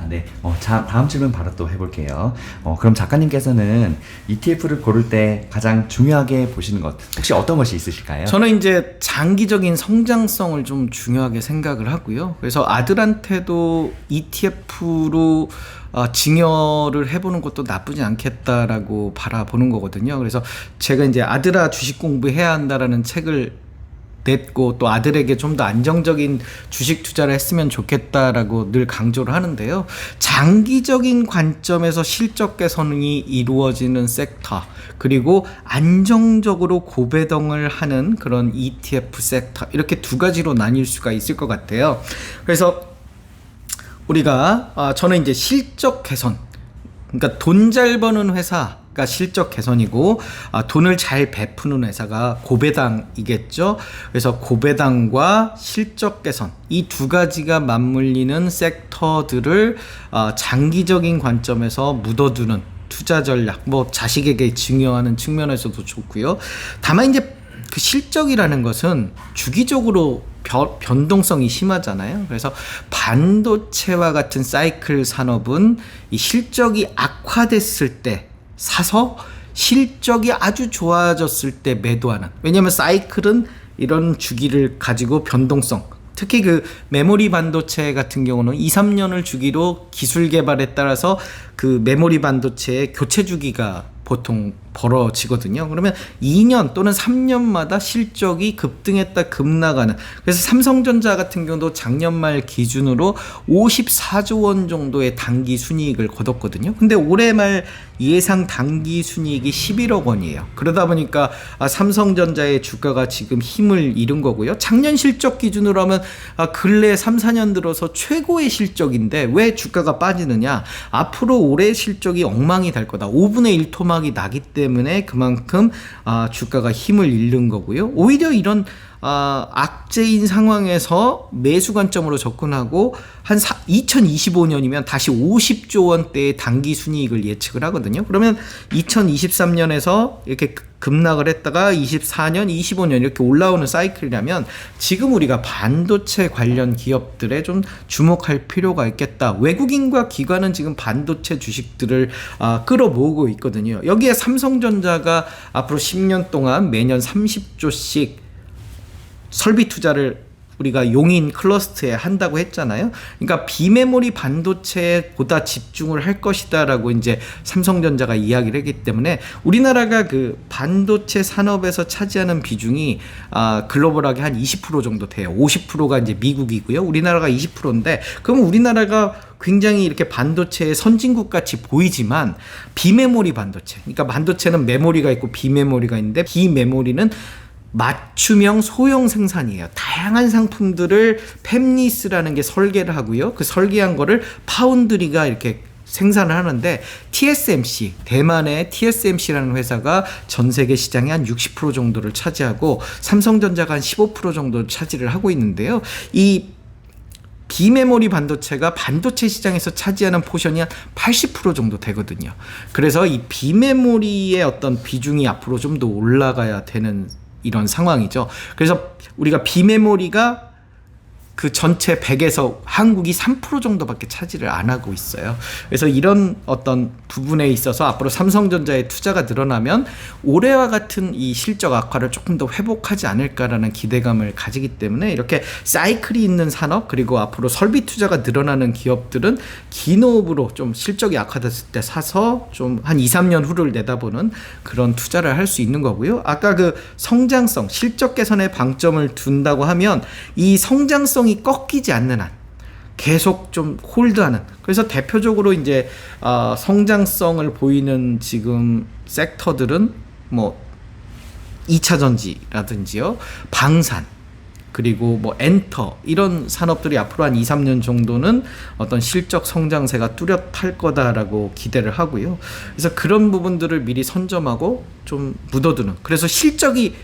네. 자, 다음 질문 바로 또 해볼게요. 그럼 작가님께서는 ETF를 고를 때 가장 중요하게 보시는 것 혹시 어떤 것이 있으실까요? 저는 이제 장기적인 성장성을 좀 중요하게 생각을 하고요. 그래서 아들한테도 ETF로 증여를 해보는 것도 나쁘지 않겠다라고 바라보는 거거든요. 그래서 제가 이제 아들아 주식 공부해야 한다라는 책을 냈고 또 아들에게 좀 더 안정적인 주식 투자를 했으면 좋겠다라고 늘 강조를 하는데요. 장기적인 관점에서 실적 개선이 이루어지는 섹터, 그리고 안정적으로 고배당을 하는 그런 ETF 섹터, 이렇게 두 가지로 나뉠 수가 있을 것 같아요. 그래서 우리가 저는 이제 실적 개선, 그러니까 돈 잘 버는 회사가 실적 개선이고 돈을 잘 베푸는 회사가 고배당이겠죠. 그래서 고배당과 실적 개선, 이 두 가지가 맞물리는 섹터들을 장기적인 관점에서 묻어두는 투자 전략, 뭐 자식에게 증여하는 측면에서도 좋고요. 다만 이제 그 실적이라는 것은 주기적으로 변동성이 심하잖아요. 그래서 반도체와 같은 사이클 산업은 이 실적이 악화됐을 때 사서 실적이 아주 좋아졌을 때 매도하는, 왜냐하면 사이클은 이런 주기를 가지고 변동성, 특히 그 메모리 반도체 같은 경우는 2, 3년을 주기로 기술 개발에 따라서 그 메모리 반도체의 교체 주기가 보통 벌어지거든요. 그러면 2년 또는 3년마다 실적이 급등했다 급나가는, 그래서 삼성전자 같은 경우도 작년 말 기준으로 54조 원 정도의 당기 순이익을 거뒀거든요. 근데 올해 말 예상 당기 순이익이 11억 원이에요. 그러다 보니까 삼성전자의 주가가 지금 힘을 잃은 거고요. 작년 실적 기준으로 하면 근래 3, 4년 들어서 최고의 실적인데 왜 주가가 빠지느냐? 앞으로 올해 실적이 엉망이 될 거다. 5분의 1 토막이 나기 때문에 그만큼 주가가 힘을 잃는 거고요. 오히려 이런 악재인 상황에서 매수 관점으로 접근하고 한 2025년이면 다시 50조 원대의 당기 순이익을 예측을 하거든요. 그러면 2023년에서 이렇게 급락을 했다가 24년, 25년 이렇게 올라오는 사이클이라면 지금 우리가 반도체 관련 기업들에 좀 주목할 필요가 있겠다. 외국인과 기관은 지금 반도체 주식들을 끌어모으고 있거든요. 여기에 삼성전자가 앞으로 10년 동안 매년 30조씩 설비 투자를 우리가 용인 클러스터에 한다고 했잖아요. 그러니까 비메모리 반도체에 보다 집중을 할 것이다라고 이제 삼성전자가 이야기를 했기 때문에 우리나라가 그 반도체 산업에서 차지하는 비중이 글로벌하게 한 20% 정도 돼요. 50%가 이제 미국이고요. 우리나라가 20%인데 그럼 우리나라가 굉장히 이렇게 반도체의 선진국 같이 보이지만 비메모리 반도체, 그러니까 반도체는 메모리가 있고 비메모리가 있는데 비메모리는 맞춤형 소형 생산이에요. 다양한 상품들을 팹리스라는 게 설계를 하고요. 그 설계한 거를 파운드리가 이렇게 생산을 하는데 TSMC, 대만의 TSMC라는 회사가 전 세계 시장의 한 60% 정도를 차지하고 삼성전자가 한 15% 정도 차지를 하고 있는데요. 이 비메모리 반도체가 반도체 시장에서 차지하는 포션이 한 80% 정도 되거든요. 그래서 이 비메모리의 어떤 비중이 앞으로 좀 더 올라가야 되는 이런 상황이죠. 그래서 우리가 비메모리가 그 전체 100에서 한국이 3% 정도밖에 차지를 안 하고 있어요. 그래서 이런 어떤 부분에 있어서 앞으로 삼성전자의 투자가 늘어나면 올해와 같은 이 실적 악화를 조금 더 회복하지 않을까라는 기대감을 가지기 때문에 이렇게 사이클이 있는 산업, 그리고 앞으로 설비 투자가 늘어나는 기업들은 기노업으로 좀 실적이 악화됐을 때 사서 좀 한 2, 3년 후를 내다보는 그런 투자를 할 수 있는 거고요. 아까 그 성장성, 실적 개선에 방점을 둔다고 하면 이 성장성 꺾이지 않는 한 계속 좀 홀드하는, 그래서 대표적으로 이제 성장성을 보이는 지금 섹터들은 뭐 2차전지라든지요, 방산, 그리고 뭐 엔터, 이런 산업들이 앞으로 한 2, 3년 정도는 어떤 실적 성장세가 뚜렷할 거다라고 기대를 하고요. 그래서 그런 부분들을 미리 선점하고 좀 묻어두는, 그래서 실적이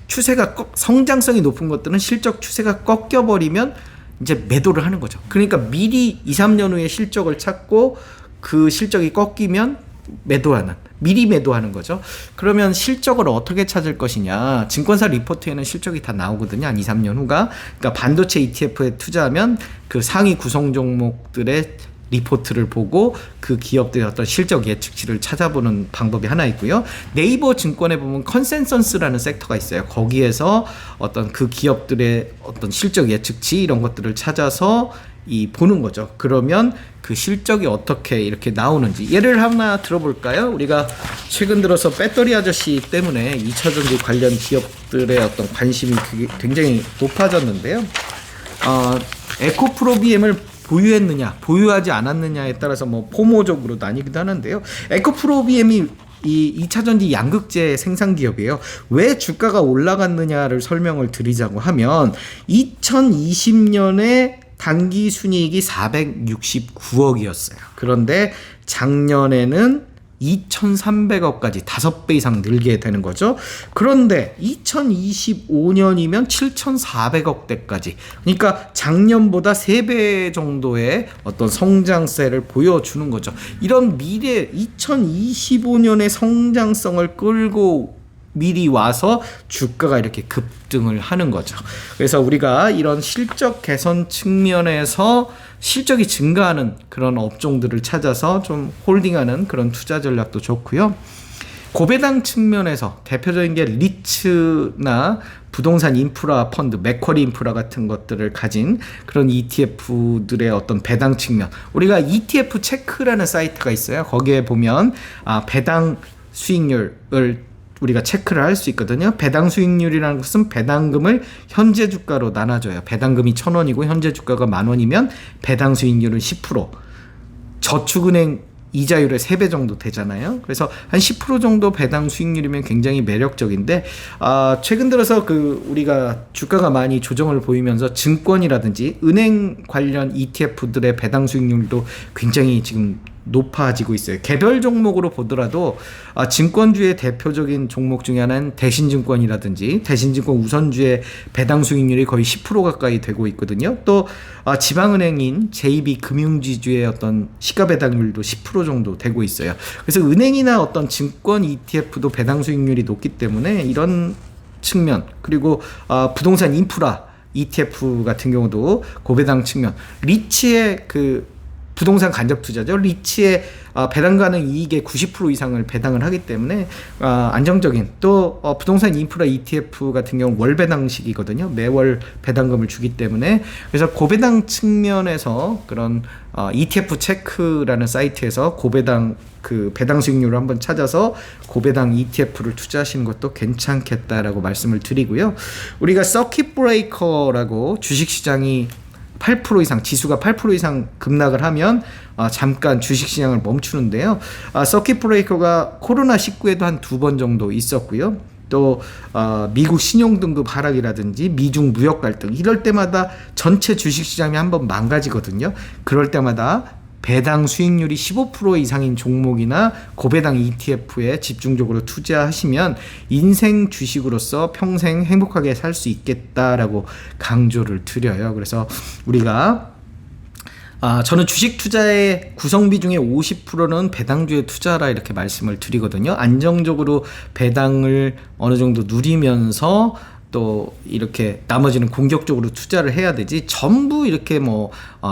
추세가 성장성이 높은 것들은 실적 추세가 꺾여버리면 이제 매도를 하는 거죠. 그러니까 미리 2, 3년 후에 실적을 찾고 그 실적이 꺾이면 매도하는, 미리 매도하는 거죠. 그러면 실적을 어떻게 찾을 것이냐, 증권사 리포트에는 실적이 다 나오거든요. 한 2, 3년 후가. 그러니까 반도체 ETF에 투자하면 그 상위 구성 종목들의 리포트를 보고 그 기업들의 어떤 실적 예측치를 찾아보는 방법이 하나 있고요. 네이버 증권에 보면 컨센서스라는 섹터가 있어요. 거기에서 어떤 그 기업들의 어떤 실적 예측치 이런 것들을 찾아서 보는 거죠. 그러면 그 실적이 어떻게 이렇게 나오는지 예를 하나 들어볼까요? 우리가 최근 들어서 배터리 아저씨 때문에 2차전지 관련 기업들의 어떤 관심이 굉장히 높아졌는데요. 에코프로비엠을 보유했느냐, 보유하지 않았느냐에 따라서 뭐 포모적으로 나뉘기도 하는데요. 에코프로비엠이 이 2차전지 양극재 생산 기업이에요. 왜 주가가 올라갔느냐를 설명을 드리자고 하면 2020년에 단기 순이익이 469억이었어요. 그런데 작년에는 2,300억까지 5배 이상 늘게 되는 거죠. 그런데 2025년이면 7,400억대까지, 그러니까 작년보다 3배 정도의 어떤 성장세를 보여주는 거죠. 이런 미래 2025년의 성장성을 끌고 미리 와서 주가가 이렇게 급등을 하는 거죠. 그래서 우리가 이런 실적 개선 측면에서 실적이 증가하는 그런 업종들을 찾아서 좀 홀딩하는 그런 투자 전략도 좋고요. 고배당 측면에서 대표적인 게 리츠나 부동산 인프라 펀드, 맥쿼리 인프라 같은 것들을 가진 그런 ETF들의 어떤 배당 측면. 우리가 ETF 체크라는 사이트가 있어요. 거기에 보면 배당 수익률을 우리가 체크를 할 수 있거든요. 배당 수익률이라는 것은 배당금을 현재 주가로 나눠줘요. 배당금이 1,000원이고 현재 주가가 10,000원이면 배당 수익률은 10%. 저축은행 이자율의 3배 정도 되잖아요. 그래서 한 10% 정도 배당 수익률이면 굉장히 매력적인데, 최근 들어서 우리가 주가가 많이 조정을 보이면서 증권이라든지 은행 관련 ETF들의 배당 수익률도 굉장히 지금 높아지고 있어요. 개별 종목으로 보더라도 증권주의 대표적인 종목 중에 하나는 대신증권이라든지 대신증권 우선주의 배당 수익률이 거의 10% 가까이 되고 있거든요. 또 지방은행인 JB금융지주의 어떤 시가 배당률도 10% 정도 되고 있어요. 그래서 은행이나 어떤 증권 ETF도 배당 수익률이 높기 때문에 이런 측면, 그리고 부동산 인프라 ETF 같은 경우도 고배당 측면, 리츠의 부동산 간접 투자죠. 리츠의 배당 가능 이익의 90% 이상을 배당을 하기 때문에 안정적인, 또 부동산 인프라 ETF 같은 경우 월 배당식이거든요. 매월 배당금을 주기 때문에, 그래서 고배당 측면에서 그런 ETF 체크라는 사이트에서 고배당 배당 수익률을 한번 찾아서 고배당 ETF를 투자하시는 것도 괜찮겠다라고 말씀을 드리고요. 우리가 서킷 브레이커라고 주식시장이 8% 이상, 지수가 8% 이상 급락을 하면 잠깐 주식시장을 멈추는데요. 서킷 브레이커가 코로나19에도 한 2번 정도 있었고요. 또 미국 신용등급 하락이라든지 미중 무역 갈등, 이럴 때마다 전체 주식시장이 한번 망가지거든요. 그럴 때마다 배당 수익률이 15% 이상인 종목이나 고배당 ETF에 집중적으로 투자하시면 인생 주식으로서 평생 행복하게 살 수 있겠다라고 강조를 드려요. 그래서 우리가 저는 주식 투자의 구성비 중에 50%는 배당주에 투자라 이렇게 말씀을 드리거든요. 안정적으로 배당을 어느 정도 누리면서 또 이렇게 나머지는 공격적으로 투자를 해야 되지, 전부 이렇게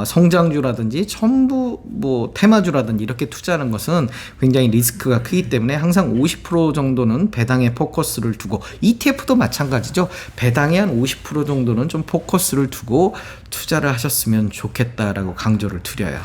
성장주라든지 전부 테마주라든지 이렇게 투자하는 것은 굉장히 리스크가 크기 때문에 항상 50% 정도는 배당에 포커스를 두고, ETF도 마찬가지죠. 배당에 한 50% 정도는 좀 포커스를 두고 투자를 하셨으면 좋겠다라고 강조를 드려요.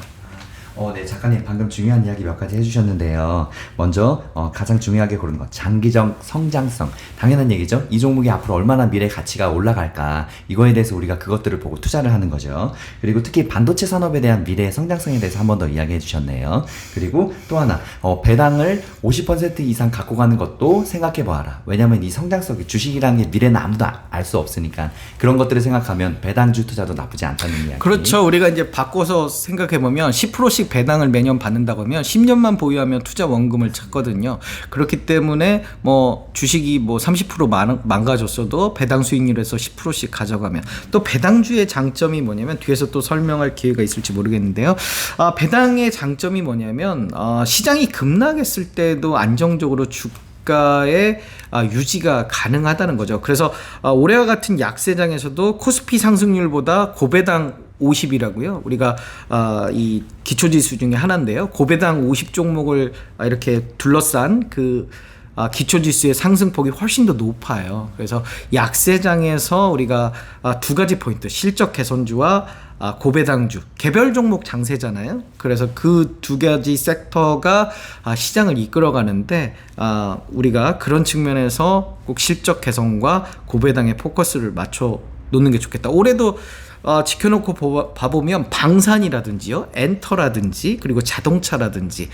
네, 작가님 방금 중요한 이야기 몇 가지 해주셨는데요. 먼저 가장 중요하게 고른 것, 장기적 성장성. 당연한 얘기죠. 이 종목이 앞으로 얼마나 미래 가치가 올라갈까, 이거에 대해서 우리가 그것들을 보고 투자를 하는 거죠. 그리고 특히 반도체 산업에 대한 미래의 성장성에 대해서 한 번 더 이야기해 주셨네요. 그리고 또 하나, 배당을 50% 이상 갖고 가는 것도 생각해 보아라. 왜냐면 이 성장성이, 주식이라는 게 미래는 아무도 알 수 없으니까 그런 것들을 생각하면 배당주 투자도 나쁘지 않다는 이야기. 그렇죠. 우리가 이제 바꿔서 생각해 보면 10%씩 배당을 매년 받는다고 하면 10년만 보유하면 투자 원금을 찾거든요. 그렇기 때문에 주식이 30% 망가졌어도 배당 수익률에서 10%씩 가져가면, 또 배당주의 장점이 뭐냐면 뒤에서 또 설명할 기회가 있을지 모르겠는데요. 배당의 장점이 뭐냐면 시장이 급락했을 때도 안정적으로 주가의 유지가 가능하다는 거죠. 그래서 올해와 같은 약세장에서도 코스피 상승률보다 고배당 50이라고요. 우리가 이 기초지수 중에 하나인데요. 고배당 50종목을 이렇게 둘러싼 그 기초지수의 상승폭이 훨씬 더 높아요. 그래서 약세장에서 우리가 두 가지 포인트, 실적 개선주와 고배당주, 개별 종목 장세잖아요. 그래서 그 두 가지 섹터가 시장을 이끌어가는데 우리가 그런 측면에서 꼭 실적 개선과 고배당에 포커스를 맞춰 놓는 게 좋겠다. 올해도 지켜놓고 봐보면 방산이라든지요, 엔터라든지, 그리고 자동차라든지,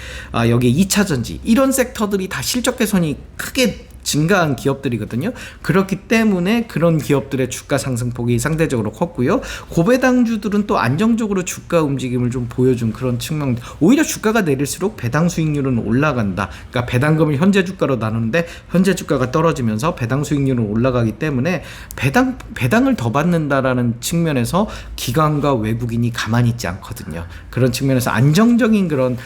여기 2차전지 이런 섹터들이 다 실적 개선이 크게 증가한 기업들이거든요. 그렇기 때문에 그런 기업들의 주가 상승폭이 상대적으로 컸고요. 고배당주들은 또 안정적으로 주가 움직임을 좀 보여준 그런 측면. 오히려 주가가 내릴수록 배당 수익률은 올라간다. 그러니까 배당금을 현재 주가로 나누는데 현재 주가가 떨어지면서 배당 수익률은 올라가기 때문에 배당을 더 받는다라는 측면에서 기관과 외국인이 가만히 있지 않거든요. 그런 측면에서 안정적인 그런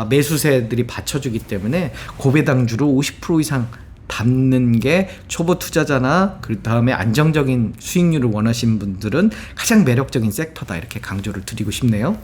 매수세들이 받쳐주기 때문에 고배당주를 50% 이상 담는 게 초보 투자자나 그 다음에 안정적인 수익률을 원하시는 분들은 가장 매력적인 섹터다, 이렇게 강조를 드리고 싶네요.